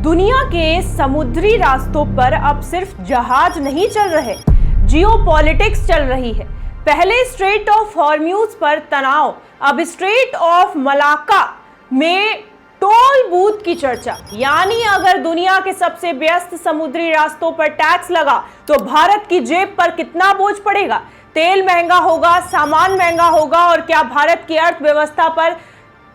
दुनिया के समुद्री रास्तों पर अब सिर्फ जहाज नहीं चल रहे, जियोपॉलिटिक्स चल रही है। पहले स्ट्रेट ऑफ हॉर्म्यूज पर तनाव, अब स्ट्रेट ऑफ मलाक्का में टोल बूथ की चर्चा। यानी अगर दुनिया के सबसे व्यस्त समुद्री रास्तों पर टैक्स लगा तो भारत की जेब पर कितना बोझ पड़ेगा? तेल महंगा होगा, सामान महंगा होगा और क्या भारत की अर्थव्यवस्था पर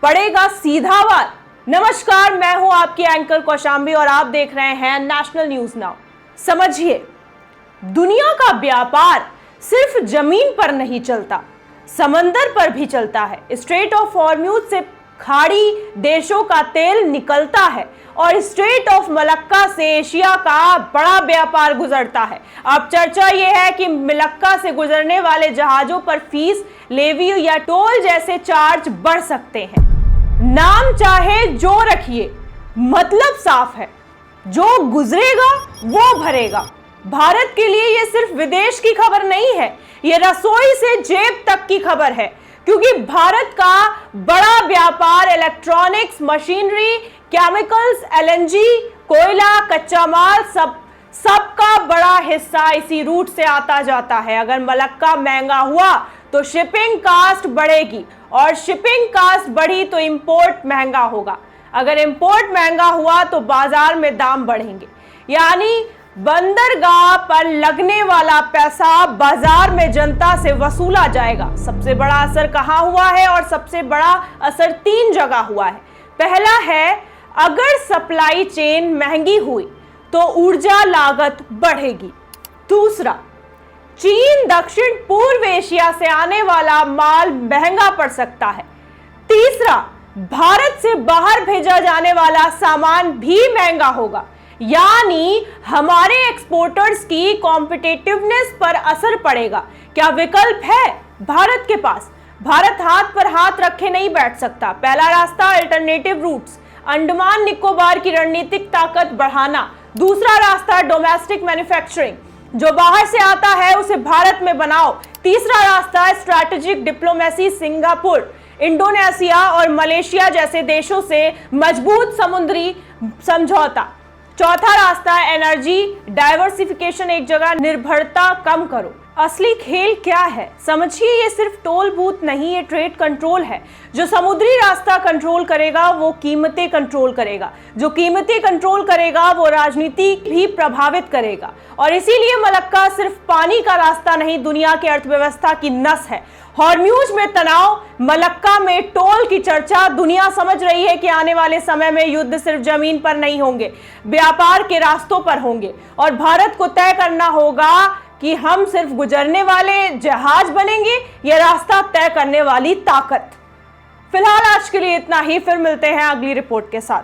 पड़ेगा सीधा वार? नमस्कार, मैं हूं आपकी एंकर कौशांबी और आप देख रहे हैं नेशनल न्यूज नाउ। समझिए, दुनिया का व्यापार सिर्फ जमीन पर नहीं चलता, समंदर पर भी चलता है। स्ट्रेट ऑफ हॉर्म्यूज से खाड़ी देशों का तेल निकलता है और स्ट्रेट ऑफ मलक्का से एशिया का बड़ा व्यापार गुजरता है। अब चर्चा यह है कि मलक्का से गुजरने वाले जहाजों पर फीस, लेवी या टोल जैसे चार्ज बढ़ सकते हैं। नाम चाहे जो रखिए, मतलब साफ है, जो गुजरेगा वो भरेगा। भारत के लिए यह सिर्फ विदेश की खबर नहीं है, यह रसोई से जेब तक की खबर है, क्योंकि भारत का बड़ा व्यापार इलेक्ट्रॉनिक्स, मशीनरी, केमिकल्स, एलएनजी, कोयला, कच्चा माल, सबका बड़ा हिस्सा इसी रूट से आता जाता है। अगर मलक्का महंगा हुआ तो शिपिंग कास्ट बढ़ेगी और शिपिंग कास्ट बढ़ी तो इंपोर्ट महंगा होगा। अगर इंपोर्ट महंगा हुआ तो बाजार में दाम बढ़ेंगे, यानी बंदरगाह पर लगने वाला पैसा बाजार में जनता से वसूला जाएगा। सबसे बड़ा असर कहां हुआ है? और सबसे बड़ा असर 3 जगह हुआ है। पहला है, अगर सप्लाई चेन महंगी हुई तो ऊर्जा लागत बढ़ेगी। दूसरा, चीन दक्षिण पूर्व एशिया से आने वाला माल महंगा पड़ सकता है। तीसरा, भारत से बाहर भेजा जाने वाला सामान भी महंगा होगा, यानी हमारे एक्सपोर्टर्स की कॉम्पिटिटिवनेस पर असर पड़ेगा। क्या विकल्प है भारत के पास? भारत हाथ पर हाथ रखे नहीं बैठ सकता। पहला रास्ता, अल्टरनेटिव रूट्स, अंडमान निकोबार की रणनीतिक ताकत बढ़ाना। दूसरा रास्ता, डोमेस्टिक मैन्युफैक्चरिंग, जो बाहर से आता है उसे भारत में बनाओ। तीसरा रास्ता, स्ट्रैटेजिक डिप्लोमेसी, सिंगापुर, इंडोनेशिया और मलेशिया जैसे देशों से मजबूत समुद्री समझौता। चौथा रास्ता, एनर्जी डाइवर्सिफिकेशन, एक जगह निर्भरता कम करो। असली खेल क्या है समझिए, ये सिर्फ टोल बूथ नहीं, ये ट्रेड कंट्रोल है। जो समुद्री रास्ता कंट्रोल करेगा वो कीमतें कंट्रोल करेगा, जो कीमतें कंट्रोल करेगा वो राजनीति भी प्रभावित करेगा। और इसीलिए मलक्का सिर्फ पानी का रास्ता नहीं, दुनिया की अर्थव्यवस्था की नस है। हॉर्म्यूज में तनाव, मलक्का में टोल की चर्चा। दुनिया समझ रही है कि आने वाले समय में युद्ध सिर्फ जमीन पर नहीं होंगे, व्यापार के रास्तों पर होंगे और भारत को तय करना होगा कि हम सिर्फ गुजरने वाले जहाज बनेंगे या रास्ता तय करने वाली ताकत। फिलहाल आज के लिए इतना ही, फिर मिलते हैं अगली रिपोर्ट के साथ।